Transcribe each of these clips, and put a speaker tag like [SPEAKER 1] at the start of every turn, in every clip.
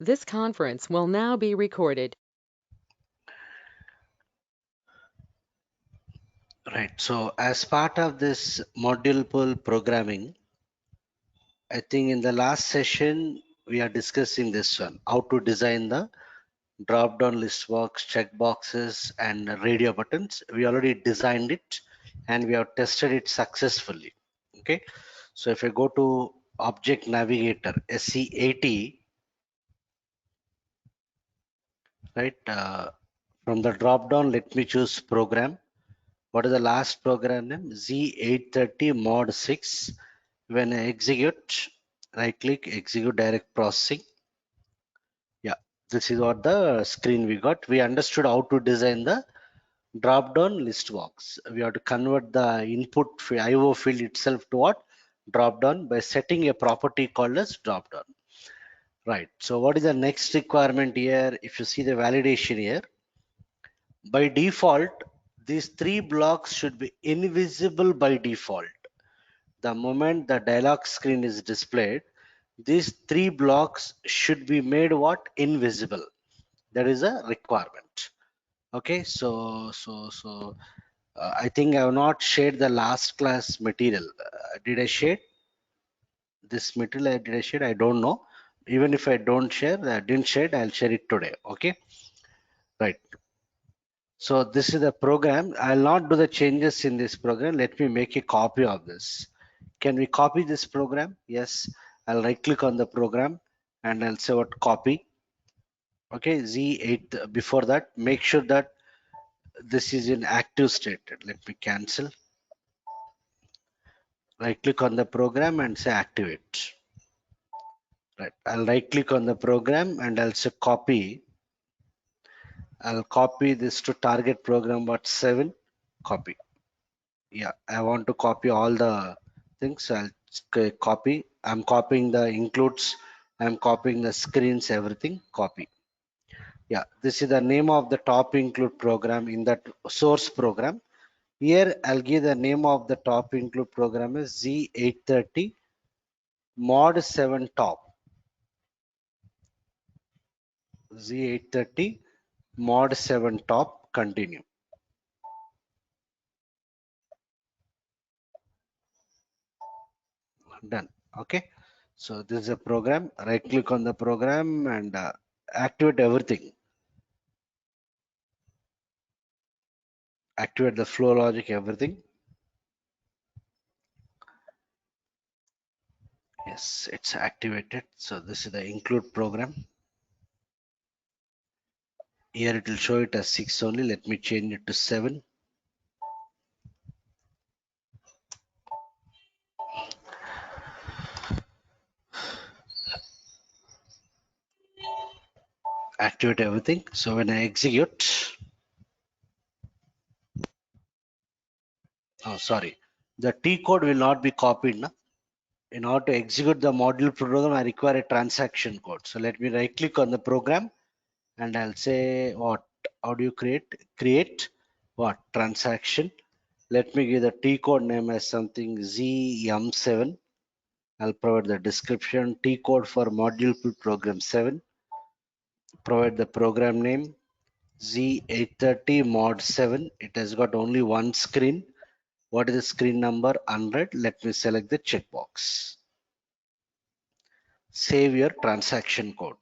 [SPEAKER 1] This conference will now be recorded.
[SPEAKER 2] Right. So as part of this module pool programming, I think in the last session we are discussing this one, how to design the drop-down list box, checkboxes, and radio buttons. We already designed it and we have tested it successfully. Okay. So if I go to Object Navigator SC80, right, from the drop-down, let me choose program. What is the last program name? Z830 mod 6. When I execute, right click, execute direct processing. Yeah, this is what the screen we got. We understood how to design the drop down list box. We have to convert the input IO field itself to what? Drop down by setting a property called as drop down. Right. So what is the next requirement here? If you see the validation here, by default, these three blocks should be invisible by default. The moment the dialog screen is displayed, these three blocks should be made what? Invisible. That is a requirement. Okay, I think I have not shared the last class material. Did I share this material? Did I share? I don't know. Even if I don't share, I didn't share it, I'll share it today. Okay, right. So this is the program. I'll not do the changes in this program. Let me make a copy of this. Can we copy this program? Yes. I'll right click on the program and I'll say what copy. Okay, Z8. Before that, make sure that this is in active state. Let me cancel. Right click on the program and say activate. Right. I'll right click on the program and I'll say copy. I'll copy this to target program but 7. Copy. Yeah, I want to copy all the things. So I'll copy. I'm copying the includes. I'm copying the screens, everything. Copy. Yeah, this is the name of the top include program in that source program. Here I'll give the name of the top include program is Z830 mod 7 top. Z830 mod 7 top. Continue. Done. Okay. So this is a program. Right click on the program and activate everything. Activate the flow logic, everything. Yes, it's activated. So this is the include program. Here it will show it as 6 only. Let me change it to 7. Activate everything. So when I execute, oh sorry, the T code will not be copied. Na? In order to execute the module program, I require a transaction code. So let me right click on the program and I'll say what? How do you create? Create what? Transaction. Let me give the T code name as something ZM7. I'll provide the description. T code for module program 7. Provide the program name Z830 mod 7. It has got only one screen. What is the screen number? 100. Let me select the checkbox. Save your transaction code.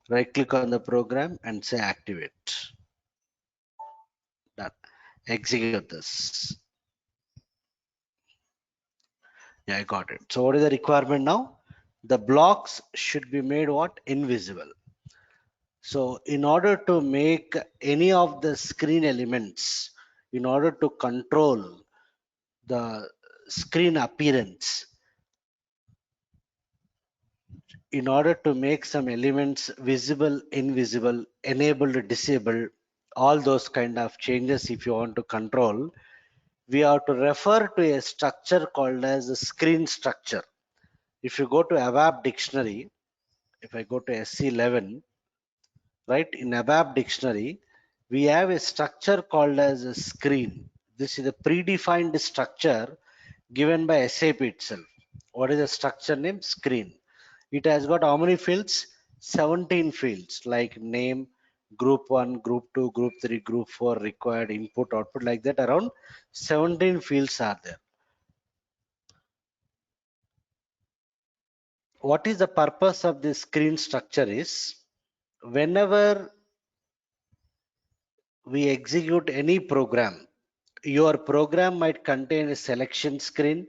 [SPEAKER 2] Right click on the program and say activate. Done. Execute this. Yeah, I got it. So what is the requirement now? The blocks should be made what? Invisible. So in order to make any of the screen elements, in order to control the screen appearance, in order to make some elements visible, invisible, enabled, disabled, all those kind of changes, if you want to control, we have to refer to a structure called as a screen structure. If you go to Abap dictionary, if I go to SC11, right, in Abap dictionary, we have a structure called as a screen. This is a predefined structure given by SAP itself. What is the structure name? Screen. It has got how many fields? 17 fields like name, group 1, group 2, group 3, group 4, required input, output, like that. Around 17 fields are there. What is the purpose of this screen structure is, whenever we execute any program, your program might contain a selection screen,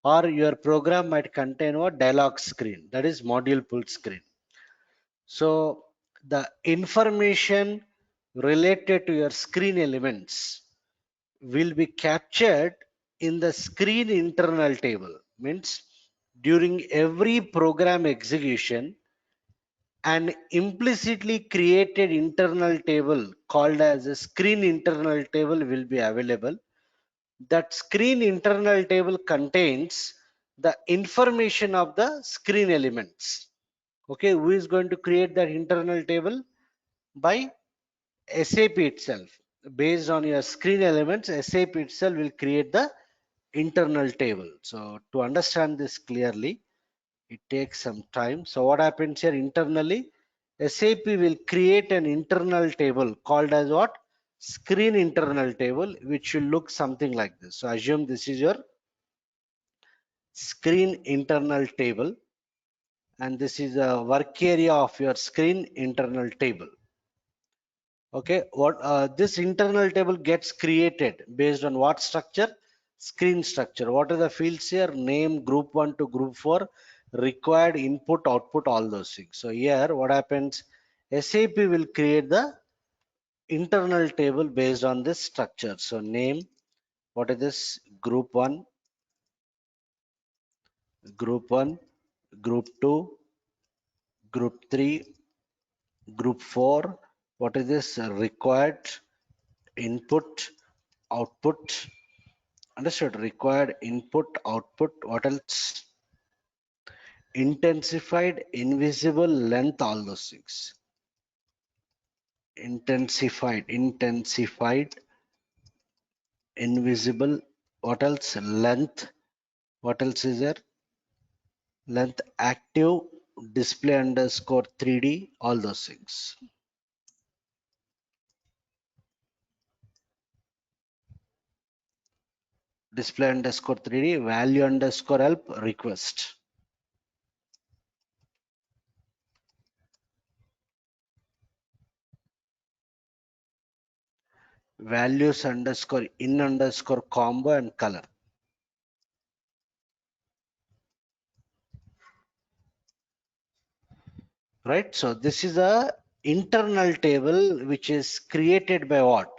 [SPEAKER 2] or your program might contain a dialog screen, that is module pull screen. So the information related to your screen elements will be captured in the screen internal table. Means during every program execution, an implicitly created internal table called as a screen internal table will be available. That screen internal table contains the information of the screen elements. Okay, who is going to create that internal table? By SAP itself. Based on your screen elements, SAP itself will create the internal table. So to understand this clearly, it takes some time. So what happens here internally? SAP will create an internal table called as what? Screen internal table, which will look something like this. So assume this is your screen internal table, and this is a work area of your screen internal table. Okay, what this internal table gets created based on what structure? Screen structure. What are the fields here? Name, group 1 to group 4, required input, output, all those things. So here what happens? SAP will create the internal table based on this structure. So name, what is this? Group 1, group 1, group 2, group 3, group 4. What is this? Required input, output. Understood. Required input, output. What else? Intensified, invisible, length, all those things. Intensified, invisible. What else? Length. What else is there? Length, active, display underscore 3D, all those things. Display underscore 3D, value underscore help, request. Values underscore in underscore combo and color. Right, so this is a internal table which is created by what?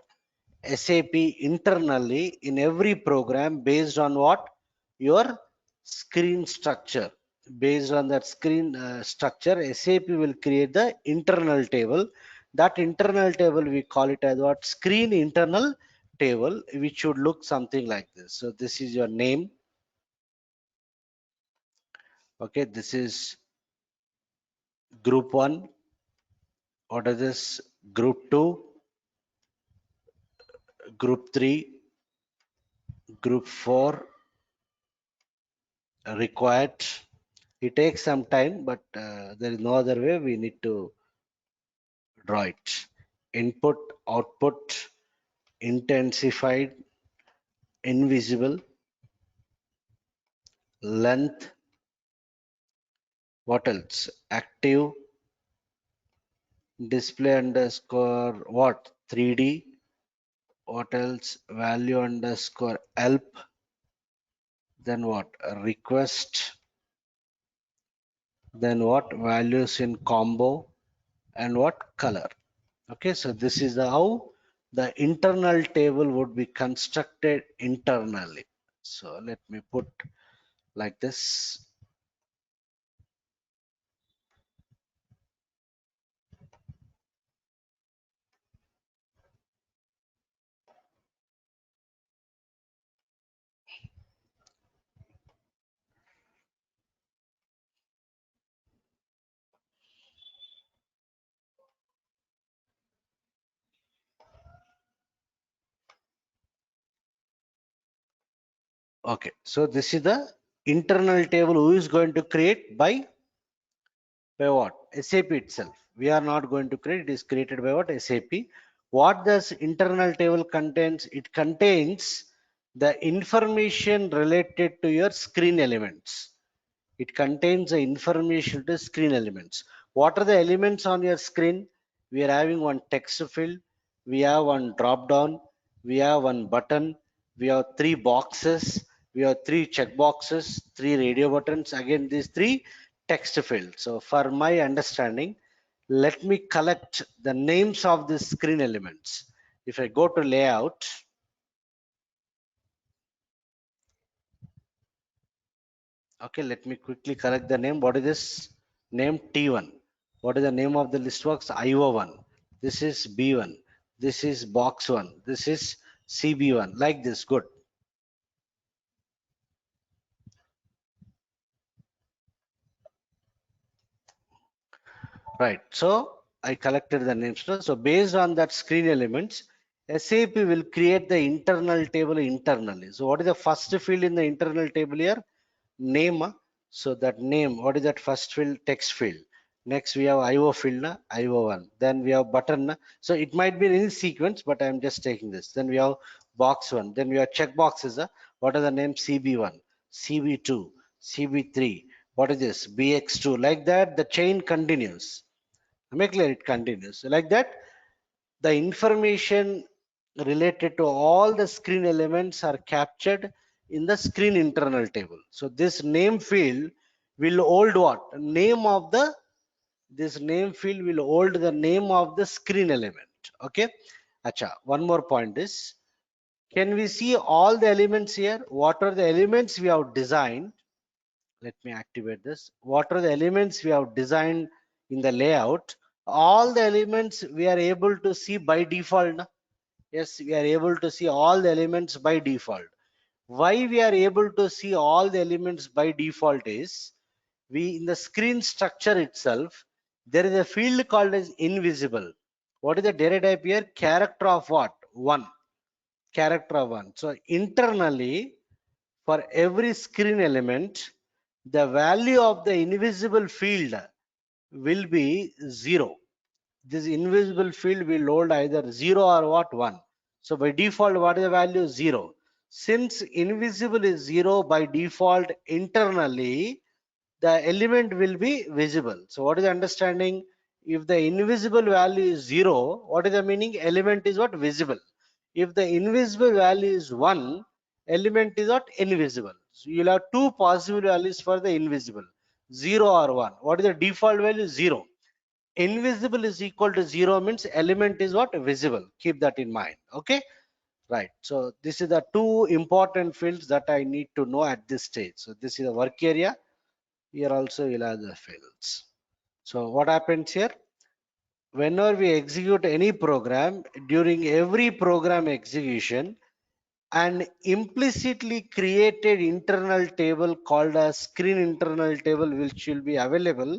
[SPEAKER 2] SAP internally in every program based on what? Your screen structure. Based on that screen structure, SAP will create the internal table. That internal table we call it as what? Screen internal table, which should look something like this. So this is your name. Okay, this is group 1. What is this? Group 2, group 3, group 4, required. It takes some time, but there is no other way. We need to draw it. Input, output, intensified, invisible, length. What else? Active, display underscore what? 3D. What else? Value underscore help. Then what? Request. Then what? Values in combo. And what? Color. Okay, so this is how the internal table would be constructed internally. So let me put like this. Okay, so this is the internal table who is going to create by by what? SAP itself. We are not going to create, it is created by what? SAP. What does internal table contains? It contains the information related to your screen elements. It contains the information to screen elements. What are the elements on your screen? We are having one text field, we have one drop down, we have one button, we have three boxes, we have three check boxes, three radio buttons, again these three text fields. So for my understanding, let me collect the names of the screen elements. If I go to layout, okay, let me quickly correct the name. What is this? Name T1. What is the name of the list box? IO1. This is B1. This is box 1. This is CB1. Like this. Good. Right. So I collected the names. So based on that screen elements, SAP will create the internal table internally. So what is the first field in the internal table here? Name. So that name, what is that first field? Text field. Next we have IO field, IO1. Then we have button. So it might be in any sequence, but I'm just taking this. Then we have box 1. Then we have check boxes. What are the names? CB1, CB2, CB3. What is this? BX2. Like that, the chain continues. Make clear, it continues. Like that, the information related to all the screen elements are captured in the screen internal table. So this name field will hold what? Name of the, this name field will hold the name of the screen element. Okay. Acha, one more point is, can we see all the elements here? What are the elements we have designed? Let me activate this. What are the elements we have designed in the layout? All the elements we are able to see by default. Na? Yes, we are able to see all the elements by default. Why we are able to see all the elements by default is, we in the screen structure itself, there is a field called as invisible. What is the data type here? Character of what? 1. Character of 1. So internally, for every screen element, the value of the invisible field will be 0. This invisible field will hold either 0 or what? 1. So by default, what is the value? 0. Since invisible is 0 by default internally, the element will be visible. So what is the understanding? If the invisible value is 0, what is the meaning? Element is what? Visible. If the invisible value is 1, element is what? Invisible. So you'll have two possible values for the invisible, 0 or 1. What is the default value? 0. Invisible is equal to 0 means element is what? Visible. Keep that in mind. Okay. Right. So this is the two important fields that I need to know at this stage. So this is the work area. Here also you'll have the fields. So what happens here? Whenever we execute any program, during every program execution, an implicitly created internal table called a screen internal table, which will be available.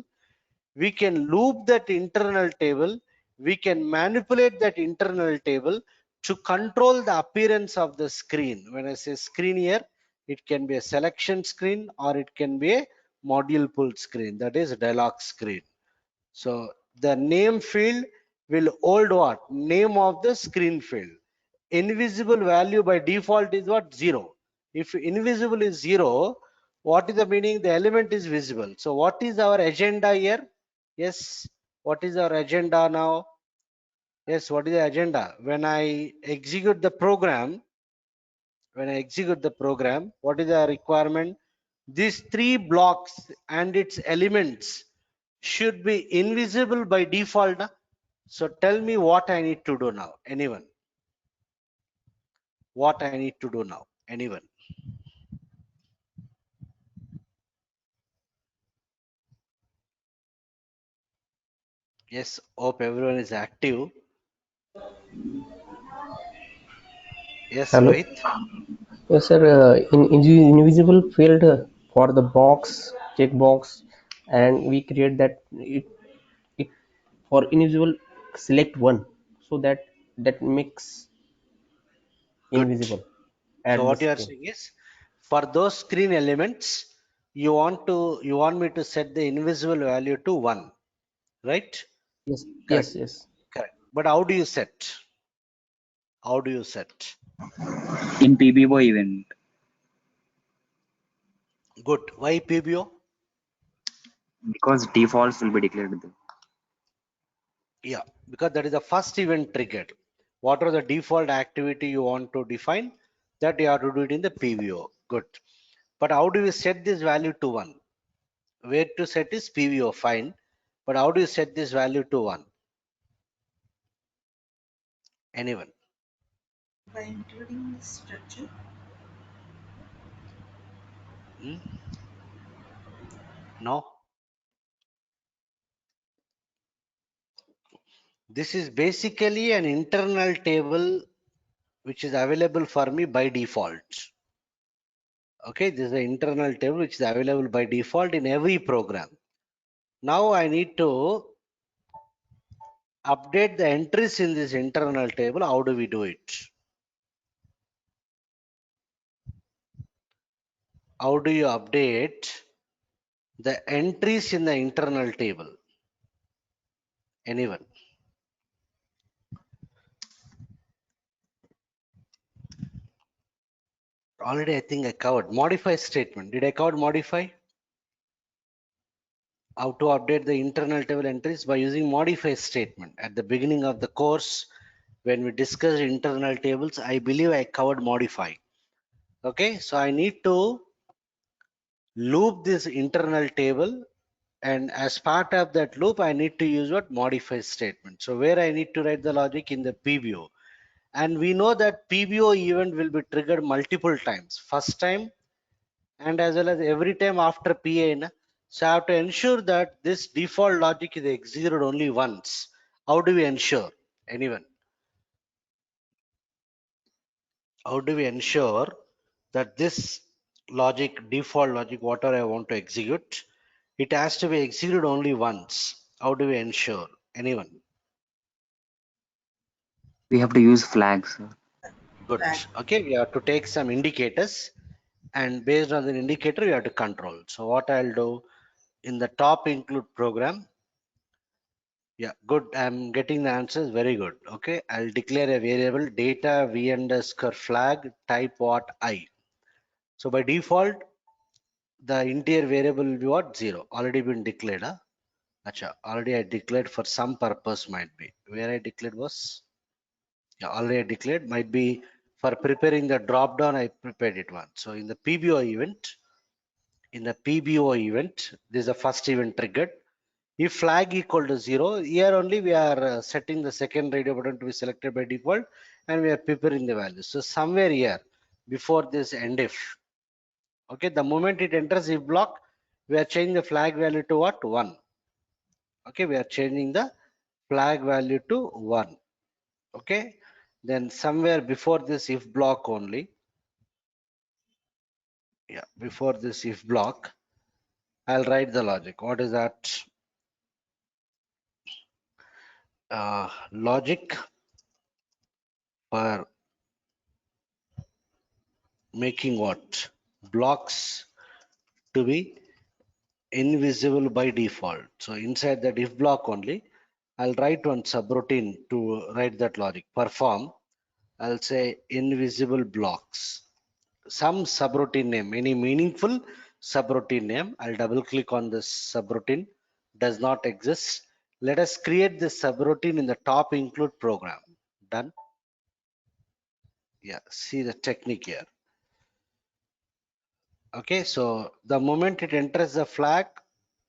[SPEAKER 2] We can loop that internal table. We can manipulate that internal table to control the appearance of the screen. When I say screen here, it can be a selection screen or it can be a module pull screen, that is dialog screen. So the name field will hold what? Name of the screen field. Invisible value by default is what? 0. If invisible is 0, what is the meaning? The element is visible. So what is our agenda here? Yes, what is our agenda now? Yes, what is the agenda? When I execute the program, what is the requirement? These three blocks and its elements should be invisible by default. So tell me what I need to do now. Anyone? What I need to do now? Anyone? Yes, hope everyone is active. Yes,
[SPEAKER 3] Hello.
[SPEAKER 2] Rohit.
[SPEAKER 3] Yes, sir. In the invisible field for the box, checkbox, and we create that it for invisible select one, so that makes
[SPEAKER 2] Good.
[SPEAKER 3] invisible
[SPEAKER 2] So
[SPEAKER 3] at the
[SPEAKER 2] what you are
[SPEAKER 3] screen.
[SPEAKER 2] saying is, for those screen elements, You want me to set the invisible value to 1, right?
[SPEAKER 3] Yes,
[SPEAKER 2] Correct.
[SPEAKER 3] yes, yes.
[SPEAKER 2] Correct. But how do you set? How do you set?
[SPEAKER 4] In PBO event,
[SPEAKER 2] Good. Why PBO?
[SPEAKER 4] because defaults will be declared there.
[SPEAKER 2] Yeah, because that is the first event triggered. What are the default activity you want to define? That you have to do it in the PBO. Good. But how do we set this value to 1? Where to set is PBO, fine. But how do you set this value to 1? Anyone?
[SPEAKER 5] By including the structure.
[SPEAKER 2] Hmm? No? This is basically an internal table which is available for me by default. Okay, this is an internal table which is available by default in every program. Now I need to update the entries in this internal table. How do we do it? How do you update the entries in the internal table? Anyone? Already I think I covered. Modify statement. Did I cover modify? How to update the internal table entries by using modify statement. At the beginning of the course, when we discussed internal tables, I believe I covered modify. Okay, so I need to loop this internal table, and as part of that loop I need to use what modify statement. So where I need to write the logic in the PBO, and we know that PBO event will be triggered multiple times, first time and as well as every time after PA. So I have to ensure that this default logic is executed only once. How do we ensure? Anyone? How do we ensure that this logic, default logic, whatever I want to execute, it has to be executed only once? How do we ensure? Anyone?
[SPEAKER 4] We have to use flags.
[SPEAKER 2] Good.
[SPEAKER 5] Flag.
[SPEAKER 2] Okay, we have to take some indicators, and based on the indicator, we have to control. So what I'll do in the top include program. Yeah, good. I'm getting the answers. Very good. Okay, I'll declare a variable data v underscore flag type what I. So by default, the integer variable will be what? 0. Already been declared. Huh? Acha, already I declared for some purpose might be. Where I declared was? Yeah, already I declared might be for preparing the drop down. I prepared it one. So in the PBO event, this is the first event triggered. If flag equal to 0, here only we are setting the second radio button to be selected by default, and we are preparing the value. So somewhere here before this end if, okay, the moment it enters if block, we are changing the flag value to what? 1. Okay, we are changing the flag value to 1. Okay, then somewhere before this if block only, yeah, before this if block, I'll write the logic. What is that? Logic for making what? Blocks to be invisible by default. So inside that if block only, I'll write one subroutine to write that logic. Perform, I'll say invisible blocks. Some subroutine name, any meaningful subroutine name. I'll double click on this subroutine. Does not exist. Let us create this subroutine in the top include program. Done. Yeah, see the technique here. Okay, so the moment it enters the flag,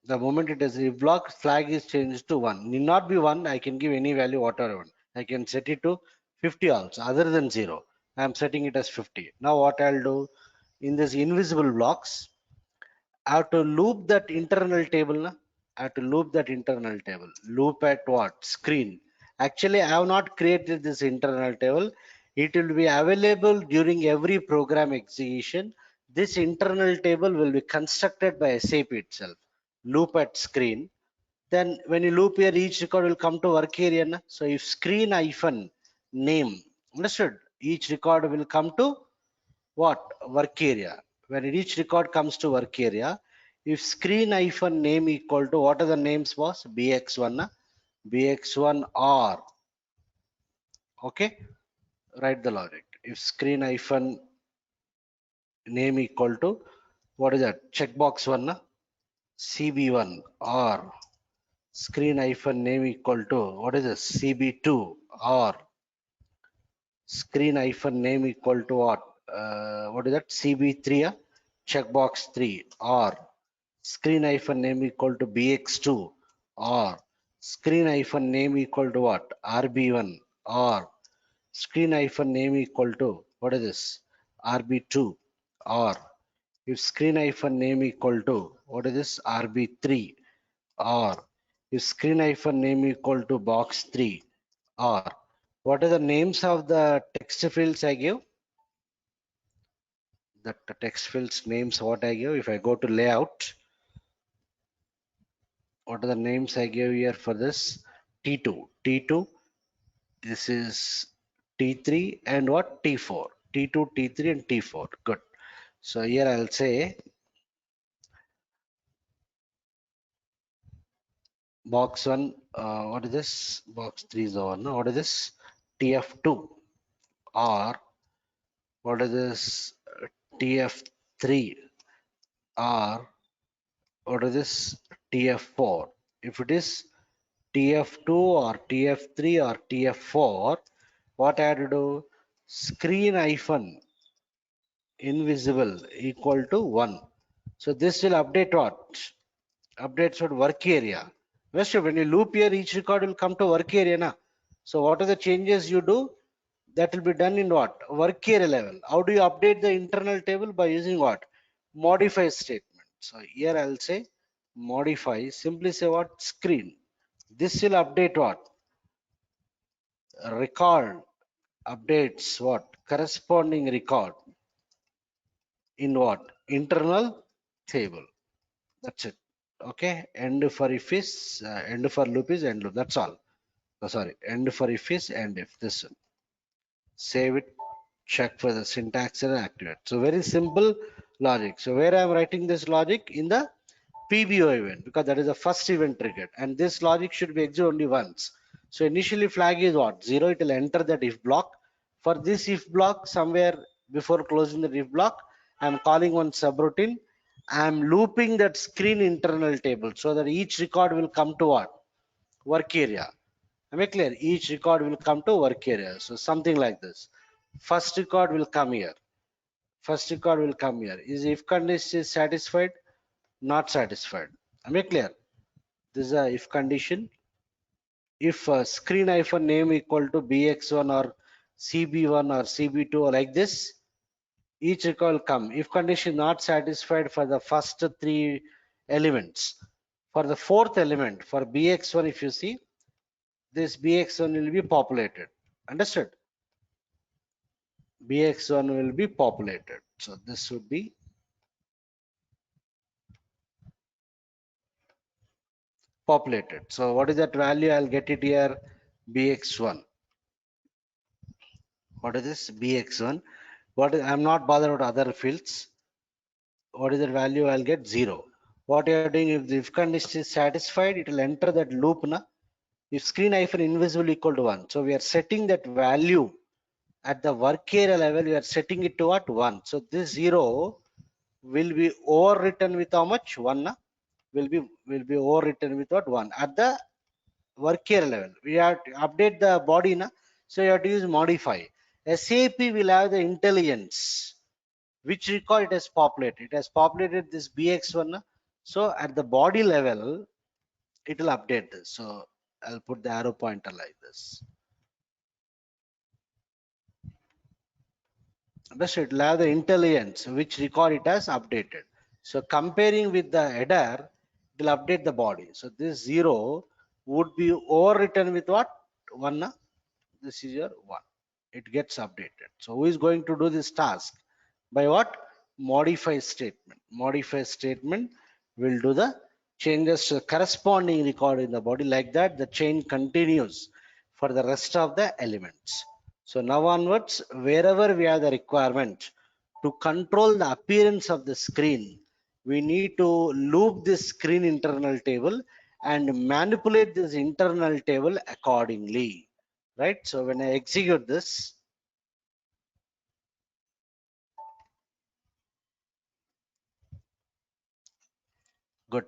[SPEAKER 2] the moment it is if block, flag is changed to 1. Need not be 1. I can give any value whatever I want. I can set it to 50 also, other than 0. I am setting it as 50. Now what I'll do in this invisible blocks, I have to loop that internal table. Na? I have to loop that internal table. Loop at what? Screen. Actually, I have not created this internal table. It will be available during every program execution. This internal table will be constructed by SAP itself. Loop at screen. Then when you loop here, each record will come to work area. Na? So if screen hyphen name, understood? Each record will come to what? Work area. When each record comes to work area, If screen hyphen name equal to, what are the names was? bx1, bx1 or, okay, write the logic. If screen hyphen name equal to, what is that? Checkbox 1, cb1 or screen hyphen name equal to, what is this? cb2 or screen hyphen name equal to what? What is that? cb3, checkbox 3 or screen hyphen name equal to bx2 or screen hyphen name equal to what? rb1 or screen hyphen name equal to, what is this? rb2 or if screen hyphen name equal to, what is this? rb3 or if screen hyphen name equal to box 3 or what are the names of the text fields I give? The text fields names what I give. If I go to layout, what are the names I give here for this? T2, T2, this is T3 and what? T4, T2, T3 and T4. Good. So here I'll say box 1, what is this? Box 3 is the one. No? What is this? TF2 or what is this? TF3 or what is this? TF4. If it is TF2 or TF3 or TF4, what I have to do? Screen hyphen invisible equal to 1. So this will update what? Updates what work area. Rest when you loop here, each record will come to work area. Na? So what are the changes you do? That will be done in what? Work area level. How do you update the internal table? By using what? Modify statement. So here I'll say modify, simply say what? Screen. This will update what? Record updates what? Corresponding record in what? Internal table. That's it. Okay. End for if is, end for loop is end loop. That's all. Oh, sorry. End for if is end if. This one. Save it, check for the syntax and activate. So very simple logic. So where I am writing this logic in the PBO event, because that is the first event triggered, and this logic should be executed only once. So initially flag is what? 0. It will enter that if block. For this if block, somewhere before closing the if block, I am calling one subroutine. I am looping that screen internal table so that each record will come to what? Work area. Am I clear? Each record will come to work area. So something like this. First record will come here. First record will come here. Is if condition is satisfied? Not satisfied. Am I clear? This is a if condition. If screen hyphen name equal to bx1 or cb1 or cb2 or like this, each record will come. If condition not satisfied for the first 3 elements. For the fourth element, for bx1, if you see, this bx1 will be populated. Understood? bx1 will be populated. So this would be populated. So what is that value? I'll get it here. bx1. What is this? bx1. What is, I'm not bothered about other fields. What is the value? I'll get 0. What you are doing, if the if condition is satisfied, it will enter that loop. Na? If screen hyphen invisible equal to 1. So we are setting that value at the work area level. We are setting it to what? 1. So this 0 will be overwritten with how much? 1. Na? Will be overwritten with what? 1 at the work area level. We have to update the body. Na? So you have to use modify. SAP will have the intelligence which record it has populated. It has populated this bx1. Na? So at the body level, it will update this. So I'll put the arrow pointer like this. Best it will have the intelligence which record it has updated. So comparing with the header, it will update the body. So this 0 would be overwritten with what? 1. Na? This is your 1. It gets updated. So who is going to do this task? By what? Modify statement. Modify statement will do the changes to the corresponding record in the body. Like that, the chain continues for the rest of the elements. So now onwards, wherever we have the requirement to control the appearance of the screen, we need to loop this screen internal table and manipulate this internal table accordingly, right? So when I execute this, good.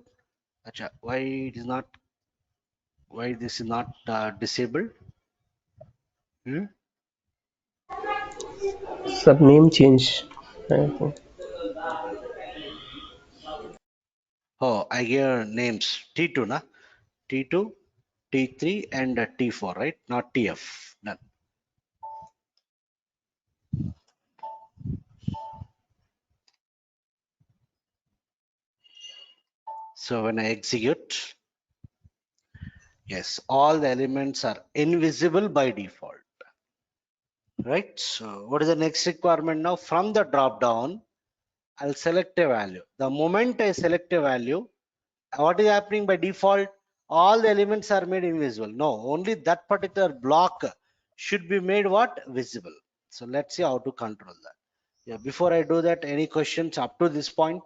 [SPEAKER 2] Acha, why it is not, why this is not disabled? Hmm?
[SPEAKER 3] Sir, name change. I think.
[SPEAKER 2] Oh, I gave names T2, na? T2, T3, and T4, right? Not TF. None. So when I execute, yes, all the elements are invisible by default, right? So what is the next requirement now? From the drop down, I'll select a value. The moment I select a value, what is happening by default? All the elements are made invisible. No, only that particular block should be made what? Visible. So let's see how to control that. Yeah, before I do that, any questions up to this point?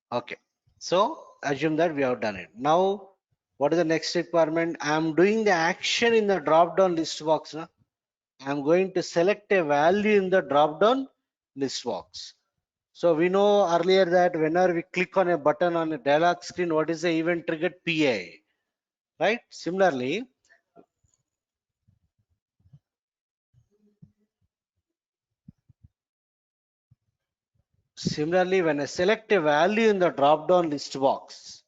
[SPEAKER 2] Okay, so assume that we have done it. Now, what is the next requirement? I am doing the action in the drop down list box. Na? I am going to select a value in the drop down list box. So we know earlier that whenever we click on a button on a dialog screen, what is the event triggered? PA, right? Similarly, when I select a value in the drop down list box,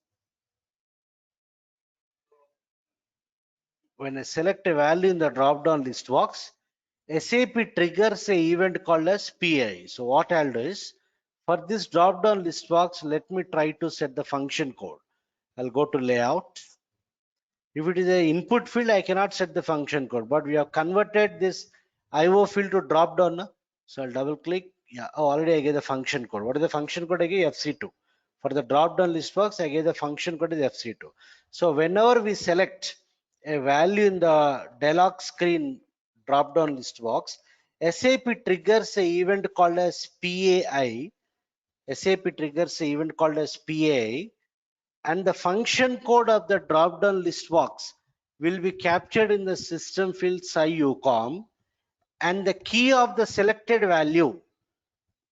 [SPEAKER 2] when I select a value in the drop down list box, SAP triggers a event called as PI. So what I'll do is, for this drop down list box, let me try to set the function code. I'll go to layout. If it is a input field, I cannot set the function code, but we have converted this IO field to drop down. Na? So I'll double click. Yeah, oh, already I gave the function code. What is the function code? I gave FC2. For the drop down list box, I gave the function code is FC2. So whenever we select a value in the dialog screen drop down list box, SAP triggers a event called as PAI. SAP triggers a event called as PAI, and the function code of the drop down list box will be captured in the system field SciUCOM, and the key of the selected value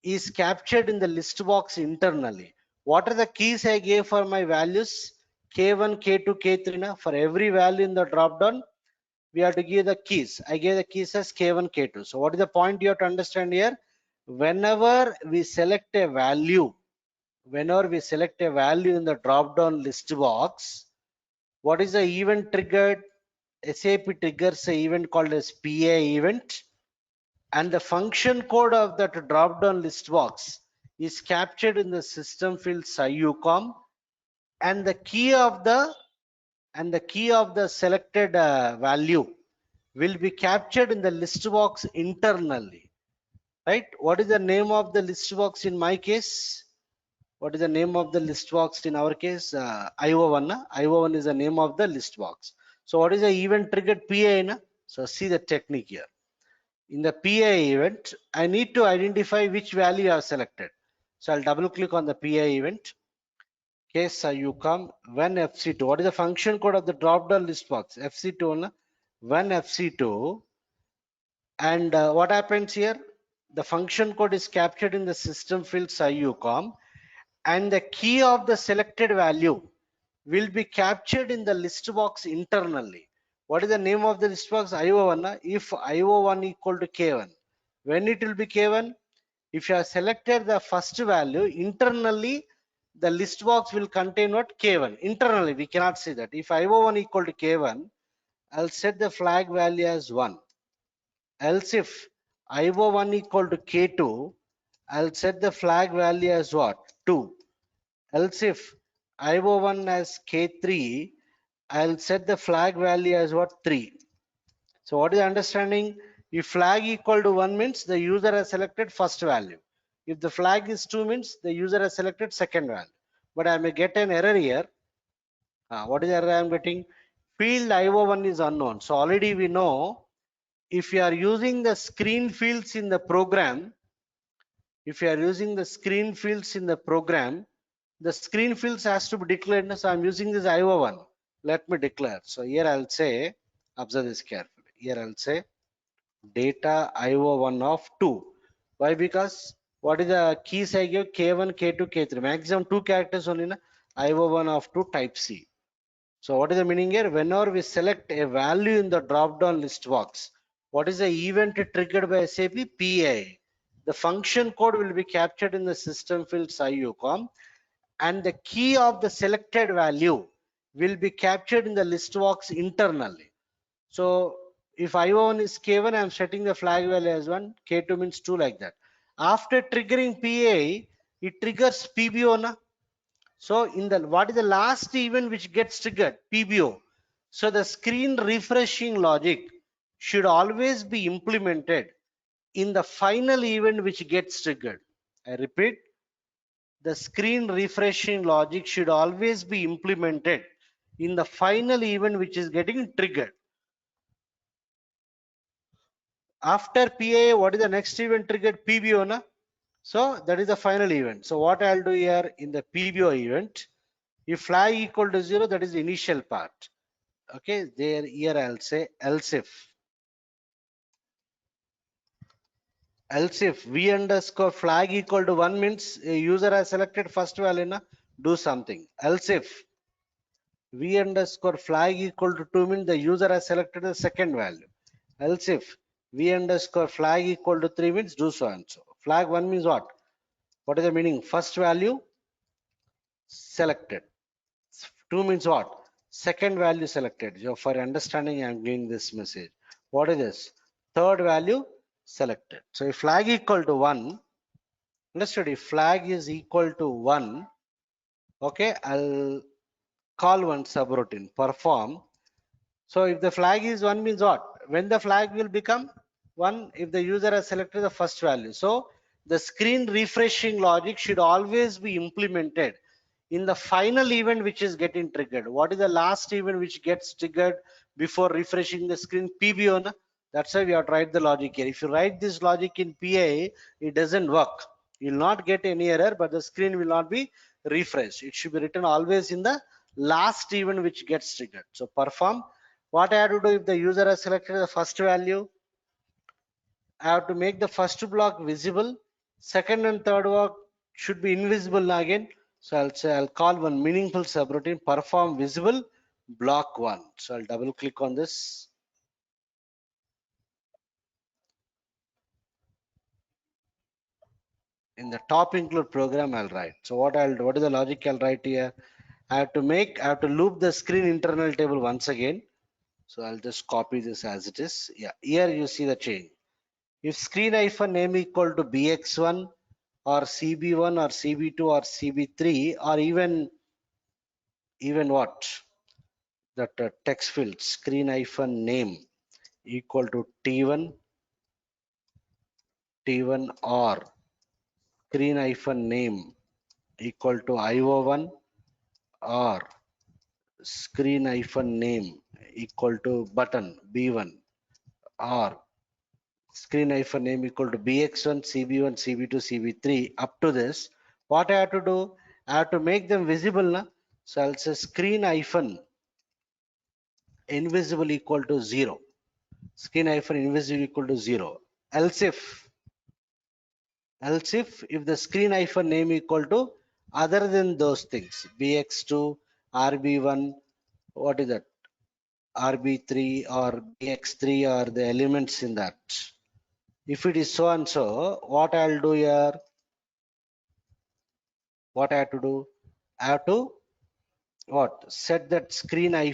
[SPEAKER 2] is captured in the list box internally. What are the keys I gave for my values? K1, K2, K3. Na? For every value in the drop down, we have to give the keys. I gave the keys as K1, K2. So what is the point you have to understand here? Whenever we select a value, whenever we select a value in the drop down list box, what is the event triggered? SAP triggers an event called as PA event, and the function code of that drop down list box is captured in the system field SciUCOM, and the key of the selected value will be captured in the list box internally, right? What is the name of the list box in my case? What is the name of the list box in our case? IO1. Na? IO1 is the name of the list box. So what is the event triggered PA? Na? So see the technique here. In the PA event, I need to identify which value I have selected. So I'll double click on the PA event. Case you come when FC2. What is the function code of the drop down list box? FC2. Na? When FC2. And what happens here? The function code is captured in the system field SciUCOM, and the key of the selected value will be captured in the list box internally. What is the name of the list box? IO1. If IO1 equal to K1, when it will be K1? If you have selected the first value internally, the list box will contain what? K1. Internally, we cannot say that. If IO1 equal to K1, I'll set the flag value as 1. Else if IO1 equal to K2, I'll set the flag value as what? 2. Else if IO1 as K3, I'll set the flag value as what? 3. So what is the understanding? If flag equal to 1 means the user has selected first value. If the flag is 2 means the user has selected second value. But I may get an error here. What is the error I am getting? field IO1 is unknown. So already we know if you are using the screen fields in the program, if you are using the screen fields in the program, the screen fields has to be declared. So I'm using this IO1. Let me declare. So here I'll say, observe this carefully. Here I'll say data IO1 of 2. Why? Because what is the keys I give? K1, K2, K3. Maximum 2 characters only. Na? IO1 of 2 type C. So what is the meaning here? Whenever we select a value in the drop-down list box, what is the event triggered by SAP? PA. The function code will be captured in the system fields IUCOM, and the key of the selected value will be captured in the list box internally. So if IO1 is K1, I'm setting the flag value as 1, K2 means 2, like that. After triggering PA, it triggers PBO. Na? So in the what is the last event which gets triggered? PBO. So the screen refreshing logic should always be implemented in the final event which gets triggered. I repeat, the screen refreshing logic should always be implemented in the final event which is getting triggered. After PA, what is the next event triggered? PBO. Na? So that is the final event. So what I'll do here in the PBO event, if flag equal to 0, that is the initial part. Okay, there here I'll say else if v underscore flag equal to 1 means a user has selected first value, na? Do something. Else if v underscore flag equal to 2 means the user has selected the second value. Else if v underscore flag equal to 3 means do so and so. Flag 1 means what? What is the meaning? First value selected. 2 means what? Second value selected. So for understanding, I'm giving this message. What is this? Third value selected. So if flag equal to 1, understood? If flag is equal to 1, okay, I'll call one subroutine perform. So if the flag is 1 means what? When the flag will become 1 if the user has selected the first value. So the screen refreshing logic should always be implemented in the final event which is getting triggered. What is the last event which gets triggered before refreshing the screen? PBO. Na? That's why we have to write the logic here. If you write this logic in PA, it doesn't work. You will not get any error, but the screen will not be refreshed. It should be written always in the last event which gets triggered. So perform. What I have to do if the user has selected the first value? I have to make the first block visible. Second and third block should be invisible again. So I'll say I'll call one meaningful subroutine perform visible block 1. So I'll double click on this. In the top include program, I'll write. So what is the logic I'll write here? I have to loop the screen internal table once again. So I'll just copy this as it is. Yeah, here you see the change. If screen name equal to bx1 or cb1 or cb2 or cb3 or even what, that text field screen name equal to t1 or screen name equal to io1 or screen name equal to button b1 or screen name equal to bx1 cb1 cb2 cb3 up to this, what I have to do? I have to make them visible. Na? So I'll say screen invisible equal to 0, screen invisible equal to 0. Else if if the screen name equal to other than those things, bx2 rb1, what is that, rb3 or bx3 or the elements in that, if it is so and so, what I'll do here, what I have to do? I have to what? Set that screen I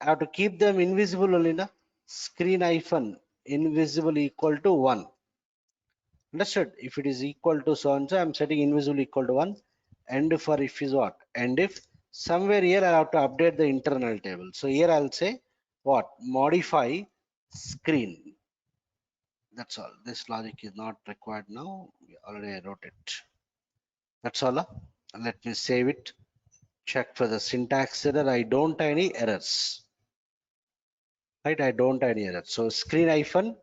[SPEAKER 2] have to keep them invisible only. Na? Screen invisible equal to 1. Understood? If it is equal to so and so, I'm setting invisible equal to 1. And for if is what? And if somewhere here I have to update the internal table. So here I'll say what? Modify screen. That's all. This logic is not required now. We already wrote it. That's all. Let me save it. Check for the syntax error. I don't have any errors. Right, I don't have any errors. So screen hyphen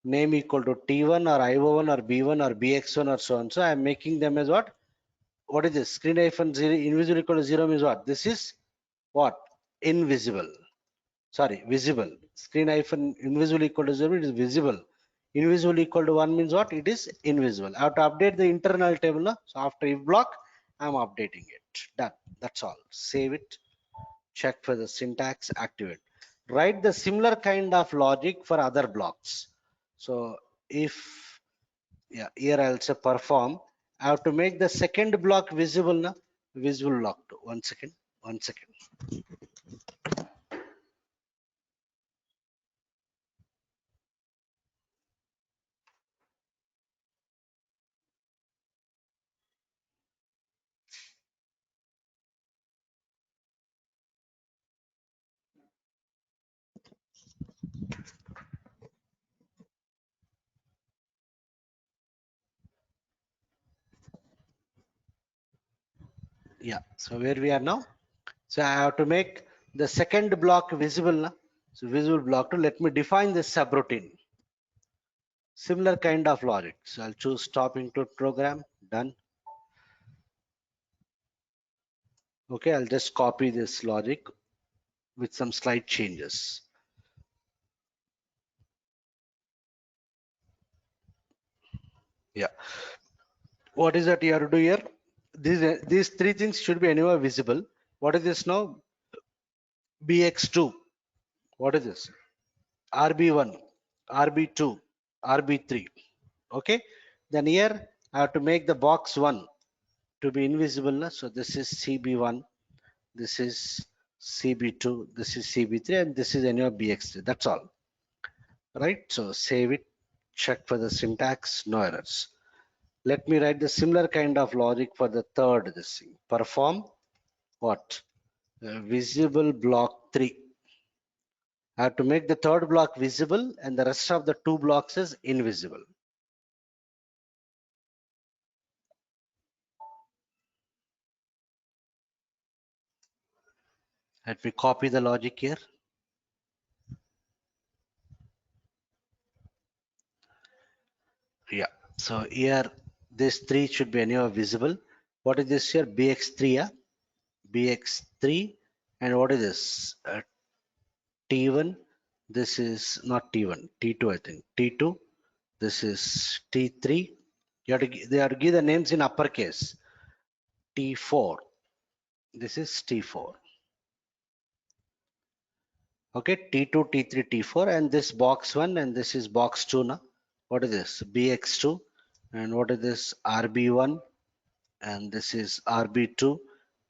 [SPEAKER 2] name equal to T1 or IO1 or B1 or BX1 or so on. So I'm making them as what? What is this? Screen hyphen 0 invisible equal to 0 means what? This is what? Invisible. Sorry, visible. Screen hyphen invisible equal to 0, it is visible. Invisible equal to 1 means what? It is invisible. I have to update the internal table. No? So after if block, I'm updating it. Done. That's all. Save it. Check for the syntax, activate. Write the similar kind of logic for other blocks. So if, yeah, here I'll say perform. I have to make the second block visible. Na? Visible block. 1 second. 1 second. Yeah. So where we are now? So I have to make the second block visible. Na? So visible block to let me define this subroutine. Similar kind of logic. So I'll choose stop include program. Done. Okay, I'll just copy this logic with some slight changes. Yeah. What is that you have to do here? These three things should be anywhere visible. What is this now? BX2. What is this? RB1, RB2, RB3. Okay. Then here I have to make the box 1 to be invisible. So this is CB1, this is CB2, this is CB3, and this is anywhere BX3. That's all. Right. So save it. Check for the syntax. No errors. Let me write the similar kind of logic for the third this thing. Perform what? Visible block 3. I have to make the third block visible and the rest of the two blocks is invisible. Let me copy the logic here. Yeah. So here this 3 should be anywhere visible. What is this here? BX3. Yeah? BX3. And what is this? T1. This is not T1. T2 I think. T2. This is T3. They have to give the names in uppercase. T4. This is T4. Okay, T2, T3, T4, and this box 1 and this is box 2 now. What is this? BX2, and what is this? RB1, and this is RB2.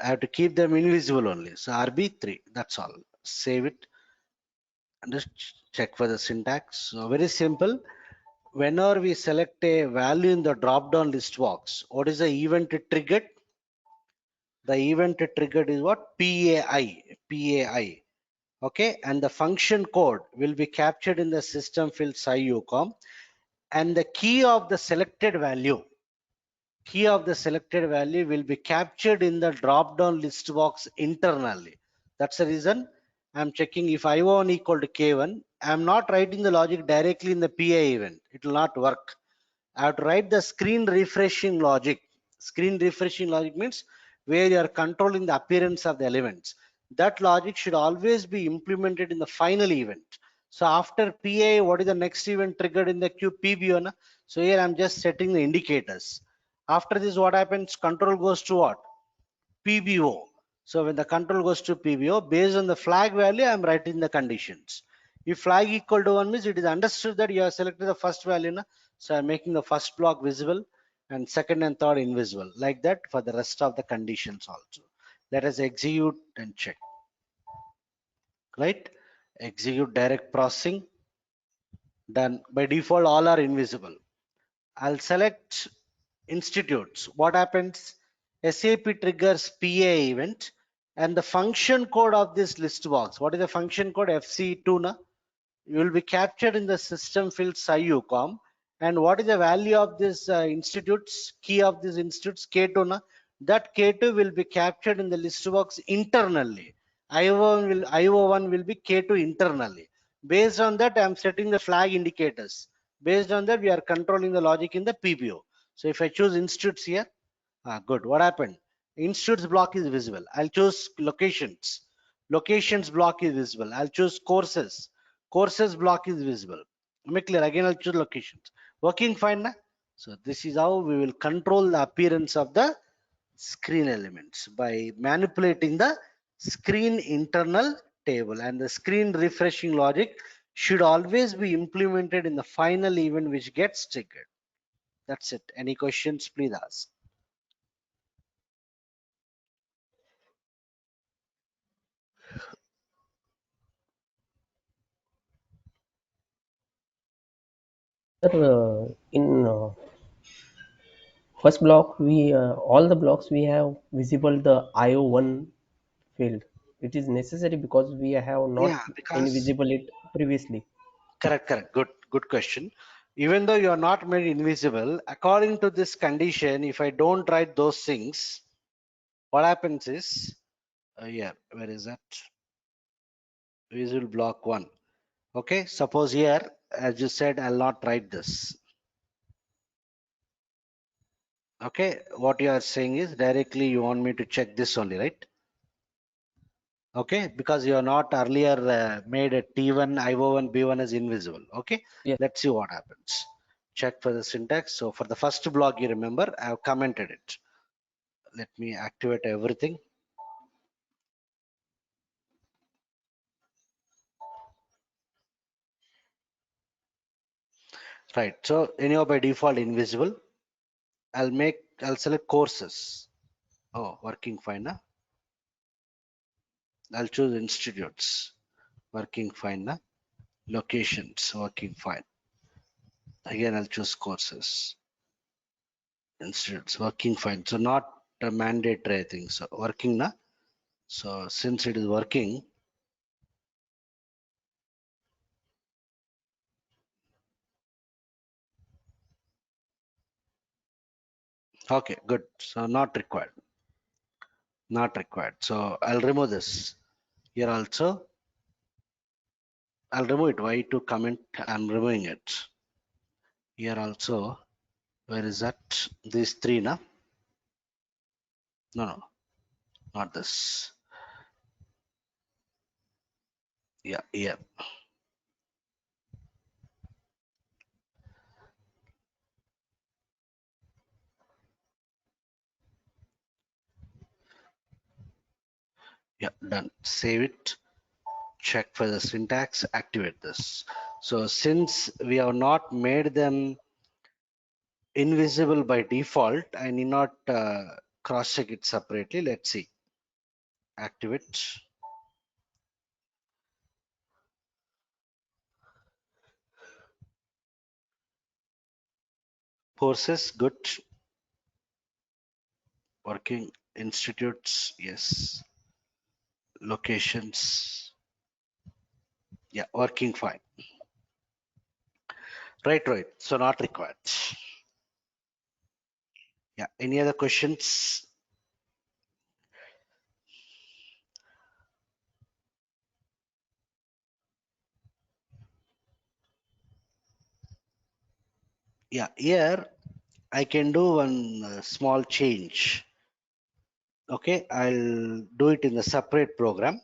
[SPEAKER 2] I have to keep them invisible only. So RB3, that's all. Save it and just check for the syntax. So very simple. Whenever we select a value in the drop down list box, what is the event it triggered? The event it triggered is what? PAI. PAI. Okay, and the function code will be captured in the system field SciUCOM, and the key of the selected value will be captured in the drop down list box internally. That's the reason I'm checking if I1 equal to K1. I'm not writing the logic directly in the PA event. It will not work. I have to write the screen refreshing logic. Screen refreshing logic means where you are controlling the appearance of the elements. That logic should always be implemented in the final event. So after PA, what is the next event triggered in the queue? PBO. So here I'm just setting the indicators. After this, what happens? Control goes to what? PBO. So when the control goes to PBO, based on the flag value, I'm writing the conditions. If flag equal to 1 means it is understood that you have selected the first value. Na? So I'm making the first block visible and second and third invisible. Like that for the rest of the conditions also. Let us execute and check. Right? Execute direct processing. Done. By default, all are invisible. I'll select institutes. What happens? SAP triggers PA event and the function code of this list box. What is the function code? FC2 na? You will be captured in the system field SciUCOM. And what is the value of this institutes? Key of this institutes K2 na? that K2 will be captured in the list box internally. IO1 will be K2 internally. Based on that, I am setting the flag indicators. Based on that, we are controlling the logic in the PBO. So if I choose institutes here, good. What happened? Institutes block is visible. I'll choose locations. Locations block is visible. I'll choose courses. Courses block is visible. Am I clear? Again, I'll choose locations. Working fine now? So this is how we will control the appearance of the screen elements by manipulating the screen internal table, and the screen refreshing logic should always be implemented in the final event which gets triggered. That's it. Any questions, please ask.
[SPEAKER 3] Sir, in first block, we all the blocks we have visible the IO1 field. It is necessary because we have not
[SPEAKER 2] Yeah, because
[SPEAKER 3] invisible it previously.
[SPEAKER 2] correct. Good question. Even though you are not made invisible, according to this condition, if I don't write those things, what happens is, yeah, where is that? Visual block one. Okay, suppose here, as you said, I'll not write this. Okay, what you are saying is directly you want me to check this only, right? Okay, because you are not earlier made a T1, IO1, B1 as invisible. Okay,
[SPEAKER 3] Yes.
[SPEAKER 2] let's see what happens. Check for the syntax. So for the first block, you remember, I have commented it. Let me activate everything. Right, so anyhow by default invisible. I'll select courses. Oh, working fine now. I'll choose institutes. Working fine now. Locations, working fine. Again, I'll choose courses. Institutes, working fine. So not a mandatory, I think. So working now. So since it is working, okay, good. So not required. Not required. So I'll remove this. Here also, I'll remove it. Why to comment? I'm removing it. Here also, where is that? These three, na? No, not this. Yeah, here. Yeah, done. Save it. Check for the syntax. Activate this. So since we have not made them invisible by default, I need not cross check it separately. Let's see. Activate. Courses, good. Working. Institutes, yes. Locations, yeah, working fine. Right. So not required. Yeah, any other questions? Yeah, here I can do one small change. Okay, I'll do it in the separate program.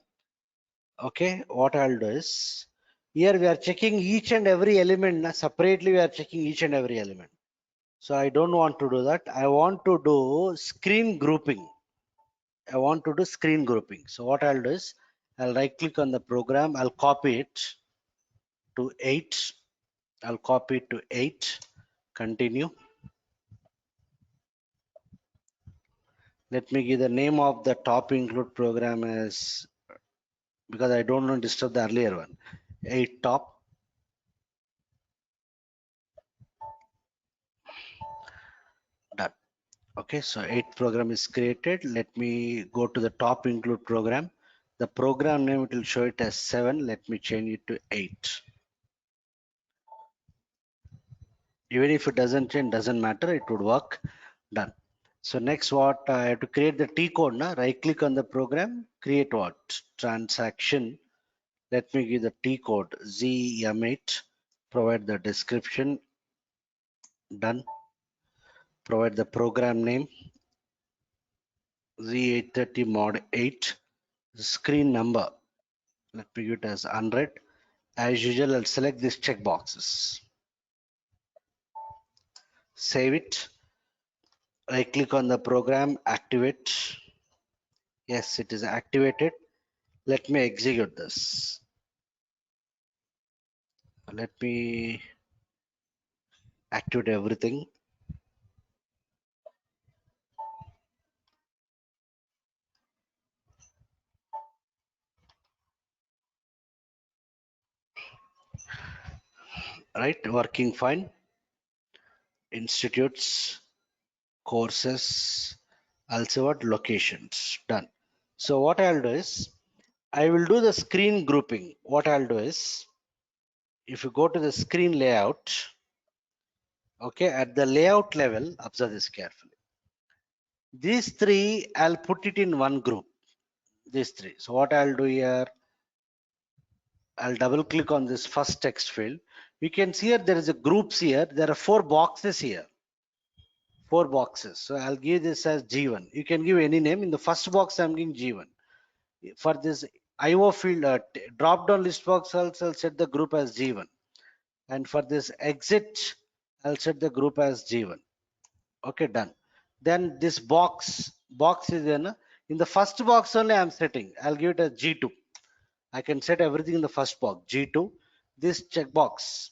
[SPEAKER 2] Okay, what I'll do is, here we are checking each and every element. Separately, we are checking each and every element. So I don't want to do that. I want to do screen grouping. I want to do screen grouping. So what I'll do is, I'll right click on the program. I'll copy it to 8. I'll copy it to 8. Continue. Let me give the name of the top include program as, because I don't want to disturb the earlier one. 8 top. Done. Okay, so 8 program is created. Let me go to the top include program. The program name, it will show it as 7. Let me change it to 8. Even if it doesn't change, doesn't matter, it would work. Done. So next what I have to create the T code. Right click on the program, create what? Transaction. Let me give the T code ZM8. Provide the description. Done. Provide the program name Z830 mod 8. Screen number. Let me give it as 100. As usual, I'll select these check boxes. Save it. Right click on the program, activate. Yes, it is activated. Let me execute this. Let me activate everything. Right, working fine. Institutes, courses, also what locations, done. So what I'll do is, I will do the screen grouping. What I'll do is, if you go to the screen layout, okay, at the layout level, observe this carefully. These three, I'll put it in one group. These three. So what I'll do here, I'll double click on this first text field. You can see here there is a groups here. There are 4 boxes here. 4 boxes. So I'll give this as G1. You can give any name. In the first box, I'm giving G1. For this IO field, drop down list box, I'll set the group as G1. And for this exit, I'll set the group as G1. Okay, done. Then this box is in the first box only I'm setting. I'll give it a G2. I can set everything in the first box, G2. This checkbox,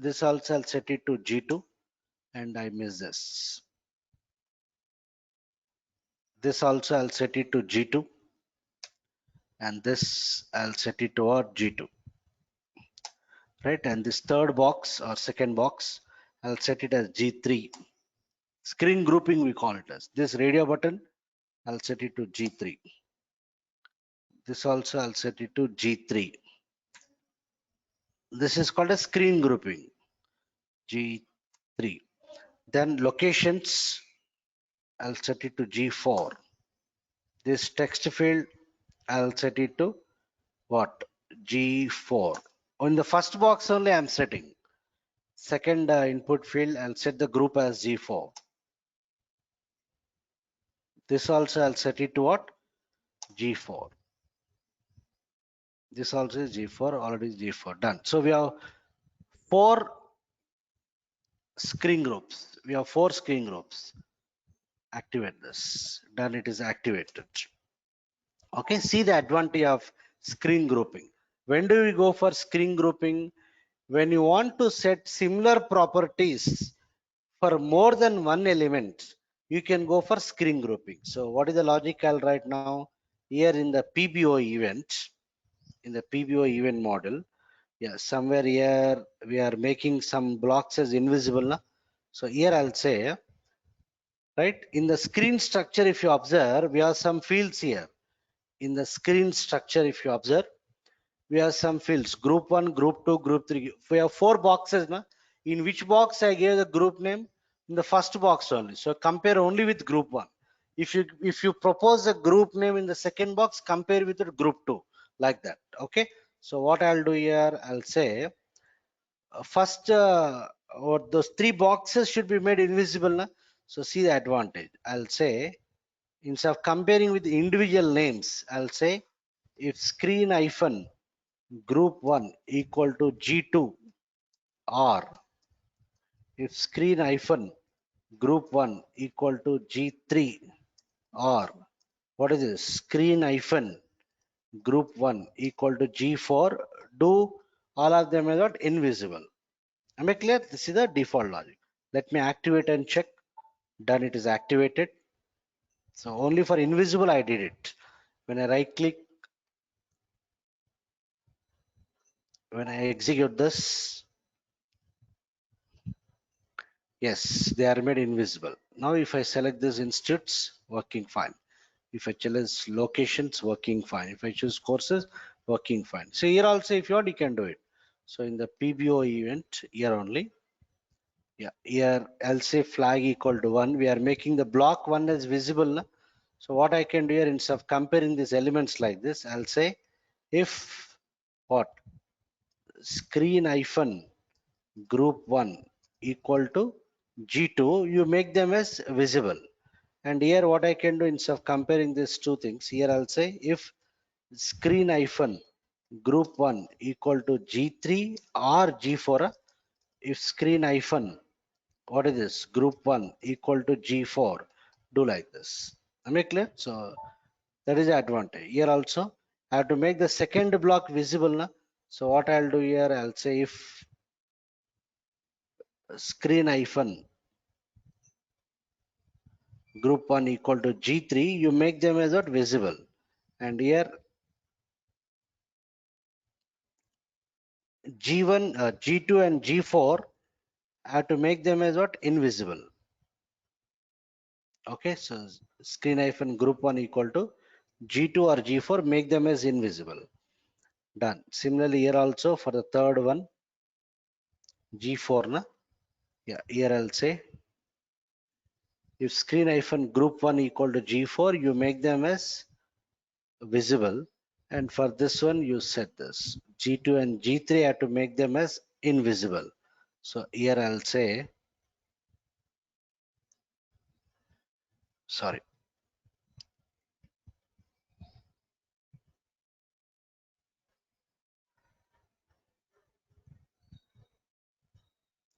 [SPEAKER 2] this also I'll set it to G2, and I miss this. This also I'll set it to G2, and this I'll set it to our G2. Right, and this third box or second box, I'll set it as G3. Screen grouping we call it as. This radio button, I'll set it to G3. This also I'll set it to G3. This is called a screen grouping, G3. Then locations, I'll set it to G4. This text field, I'll set it to what? G4. On the first box only I'm setting. Second input field, I'll set the group as G4. This also I'll set it to what? G4. This also is G4, already G4, done. So we have 4 screen groups. We have 4 screen groups. Activate this. Done, it is activated. Okay, see the advantage of screen grouping. When do we go for screen grouping? When you want to set similar properties for more than one element, you can go for screen grouping. So what is the logic I'll write now? Here in the PBO event, in the PBO event model, yeah, somewhere here we are making some blocks as invisible. So here I'll say, right, in the screen structure, if you observe, we have some fields here. In the screen structure, if you observe, we have some fields, group 1, group 2, group 3. We have 4 boxes. In which box I gave the group name? In the first box only. So compare only with group 1. If you propose a group name in the second box, compare with the group 2, like that. Okay. So what I'll do here, I'll say first what those 3 boxes should be made invisible. So see the advantage. I'll say instead of comparing with individual names, I'll say if screen hyphen group 1 equal to G2, or if screen hyphen group 1 equal to G3, or what is this, screen hyphen group 1 equal to G4, do all of them are not invisible. Am I clear? This is the default logic. Let me activate and check. Done, it is activated. So only for invisible I did it. When I right click, when I execute this, yes, they are made invisible. Now if I select this institutes, working fine. If I choose locations, working fine. If I choose courses, working fine. So here also if you want, you can do it. So in the PBO event, here only, Yeah, here else if flag equal to 1, we are making the block 1 as visible. Na? So what I can do here, instead of comparing these elements like this, I'll say if what screen hyphen group 1 equal to G2, you make them as visible. And here what I can do, instead of comparing these two things, here I'll say if screen hyphen group 1 equal to G3 or G4, if screen hyphen what is this group 1 equal to G4, do like this. Am I clear? So that is the advantage. Here also I have to make the second block visible. Na? So what I'll do here, I'll say if screen hyphen group 1 equal to G3, you make them as what visible. And here G1, G2 and G4, I have to make them as what invisible. Okay, so screen hyphen group 1 equal to G2 or G4, make them as invisible. Done. Similarly here also for the third one, G4 na. Yeah, here I'll say if screen hyphen group 1 equal to G4, you make them as visible. And for this one, you set this G2 and G3 have to make them as invisible. So here I'll say, sorry,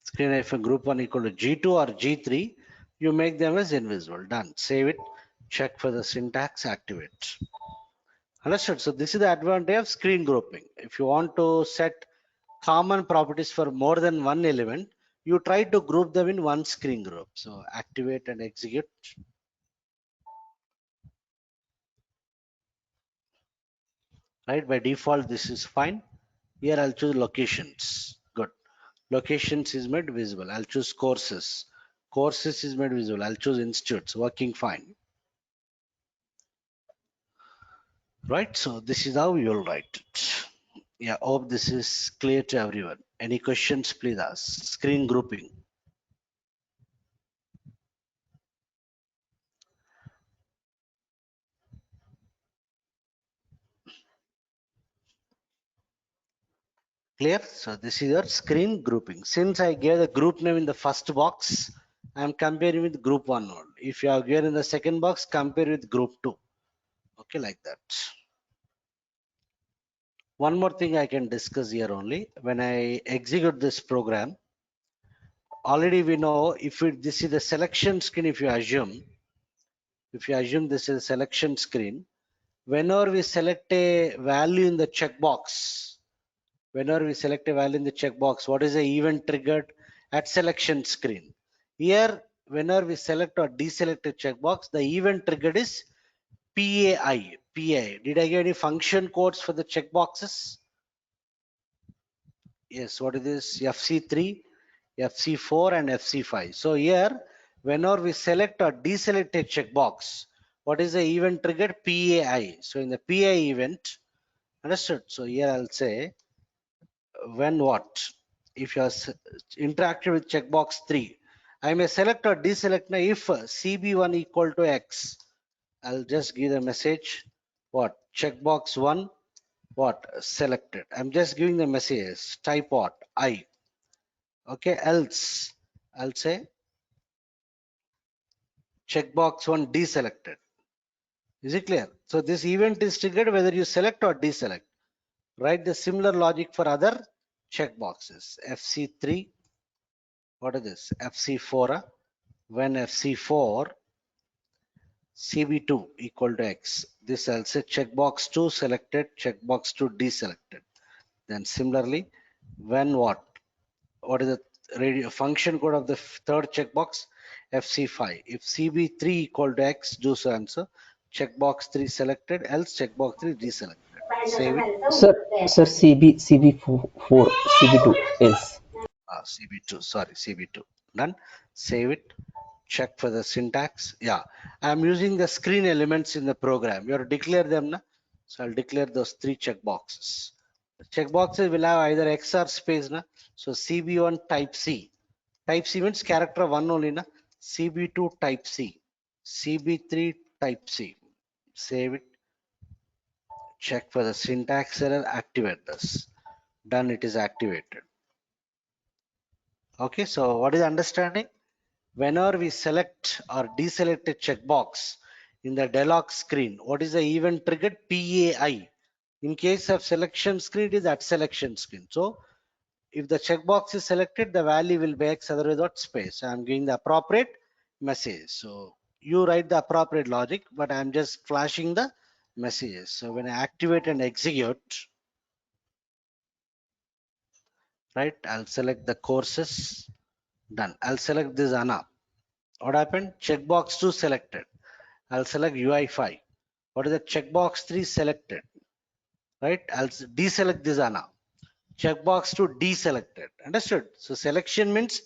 [SPEAKER 2] screen hyphen group 1 equal to G2 or G3, you make them as invisible. Done. Save it. Check for the syntax. Activate. Understood. So this is the advantage of screen grouping. If you want to set common properties for more than one element, you try to group them in one screen group. So activate and execute. Right, by default this is fine. Here I'll choose locations. Good. Locations is made visible. I'll choose courses. Courses is made visible. I'll choose institutes. Working fine. Right, so this is how you'll write it. Yeah, hope this is clear to everyone. Any questions, please ask. Screen grouping. Clear? So this is your screen grouping. Since I gave the group name in the first box, I'm comparing with group 1 node. If you have given in the second box, compare with group 2. Okay, like that. One more thing I can discuss here only. When I execute this program, already we know if this is the selection screen, if you assume this is a selection screen, whenever we select a value in the checkbox, what is the event triggered at selection screen? Here, whenever we select or deselect a checkbox, the event triggered is PAI. PAI. Did I give any function codes for the checkboxes? Yes, what is this? FC3, FC4 and FC5. So here, whenever we select or deselect a checkbox, what is the event triggered? PAI. So in the PAI event, understood? So here I'll say when what? If you are interacted with checkbox 3, I may select or deselect now if CB1 equal to X. I'll just give the message what? Checkbox 1 what? Selected. I'm just giving the message type what? I. Okay, else I'll say checkbox 1 deselected. Is it clear? So this event is triggered whether you select or deselect. Write the similar logic for other checkboxes. FC3, what is this? FC4, when FC4 CB2 equal to X. This I'll say checkbox 2 selected, checkbox 2 deselected. Then similarly, when what? What is the radio function code of the third checkbox? FC5. If CB3 equal to X, do so answer. Checkbox 3 selected, else checkbox 3 deselected. Save it.
[SPEAKER 3] Sir, CB4, CB2 is.
[SPEAKER 2] CB2, sorry, CB2. Done. Save it. Check for the syntax. Yeah, I'm using the screen elements in the program. You have to declare them. Na? So I'll declare those 3 checkboxes. The checkboxes will have either X or space. Na? So CB1 type C. Type C means character 1 only, na? CB2 type C, CB3 type C. Save it, check for the syntax error, activate this. Done, it is activated. Okay, so what is understanding? Whenever we select or deselect a checkbox in the dialog screen, what is the event triggered? PAI. In case of selection screen, it is at selection screen. So if the checkbox is selected, the value will be X, otherwise without space. So I'm giving the appropriate message. So you write the appropriate logic, but I'm just flashing the messages. So when I activate and execute, right, I'll select the courses. Done. I'll select this ANA. What happened? Checkbox 2 selected. I'll select UI5. What is the checkbox 3 selected? Right? I'll deselect this ANA. Checkbox 2 deselected. Understood? So selection means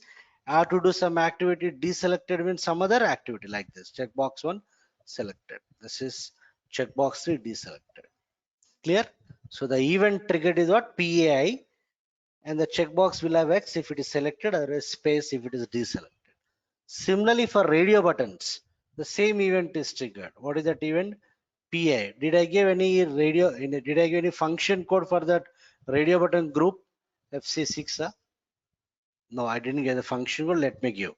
[SPEAKER 2] I have to do some activity. Deselected means some other activity like this. Checkbox 1 selected. This is checkbox 3 deselected. Clear? So the event triggered is what? PAI, and the checkbox will have X if it is selected, or a space if it is deselected. Similarly, for radio buttons, the same event is triggered. What is that event? PA. Did I give any radio? Did I give any function code for that radio button group? FC6. No, I didn't get the function code. Let me give.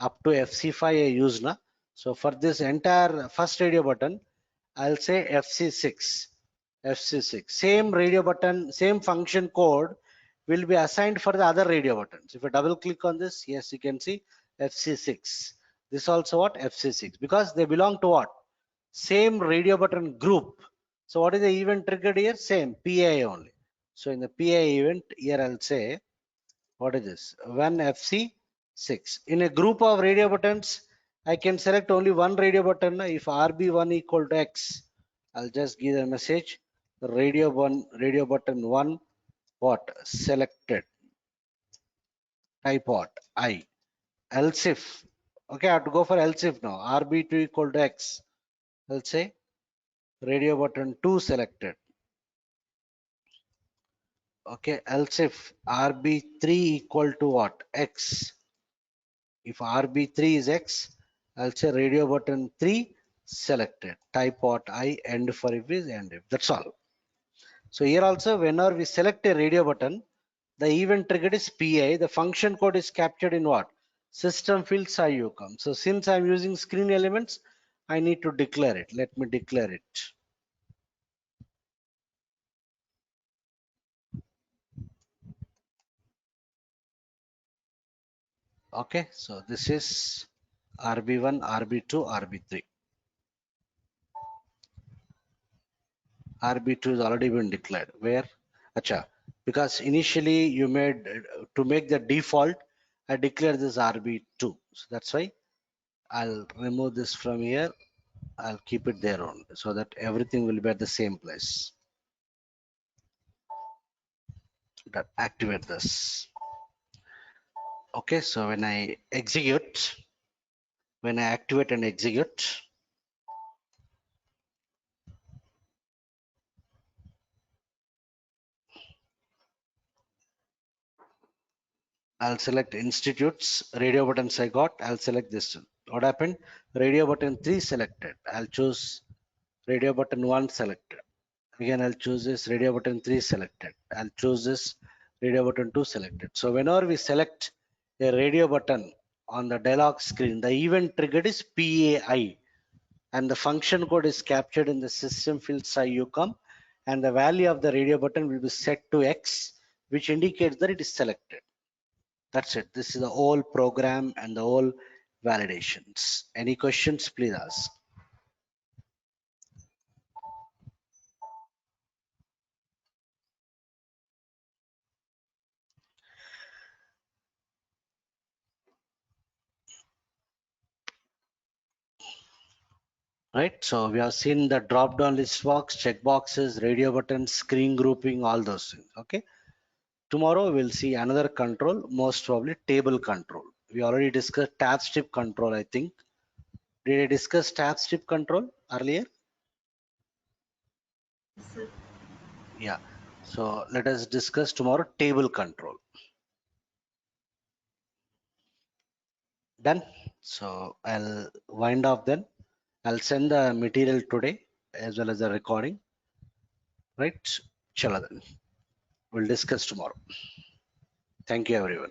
[SPEAKER 2] Up to FC5 I used na. So for this entire first radio button, I'll say FC6. FC6. Same radio button, same function code will be assigned for the other radio buttons. If I double click on this, yes, you can see FC6. This also what? FC6. Because they belong to what? Same radio button group. So what is the event triggered here? Same, PI only. So in the PI event, here I'll say, what is this? 1 FC6. In a group of radio buttons, I can select only one radio button. If RB1 equal to X, I'll just give a message. Radio button 1, what? Selected. Type what? I. Else if. Okay, I have to go for else if now. RB2 equal to X. I'll say radio button 2 selected. Okay, else if RB3 equal to what? X. If RB3 is X, I'll say radio button 3 selected. Type what? I, end for if is end if. That's all. So here also, whenever we select a radio button, the event triggered is PI. The function code is captured in what? System field IUCOM. So since I'm using screen elements, I need to declare it. Let me declare it. Okay, so this is RB1, RB2, RB3. RB2 has already been declared. Where? Acha. Because initially you made, to make the default, I declared this RB2. So that's why I'll remove this from here. I'll keep it there only so that everything will be at the same place. That activate this. Okay, so when I execute, when I activate and execute, I'll select institutes, radio buttons I got, I'll select this one. What happened? Radio button 3 selected. I'll choose radio button 1 selected. Again, I'll choose this radio button 3 selected. I'll choose this radio button 2 selected. So whenever we select a radio button on the dialog screen, the event triggered is PAI, and the function code is captured in the system field IUCOM, and the value of the radio button will be set to X, which indicates that it is selected. That's it. This is the whole program and the whole validations. Any questions, please ask. Right, so we have seen the drop down list box, check boxes, radio buttons, screen grouping, all those things. Okay, tomorrow we'll see another control, most probably table control. We already discussed tab strip control, I think. Did I discuss tab strip control earlier?
[SPEAKER 5] Sir.
[SPEAKER 2] Yeah, so let us discuss tomorrow table control. Done. So I'll wind off then. I'll send the material today as well as the recording. Right? Chala then. We'll discuss tomorrow. Thank you, everyone.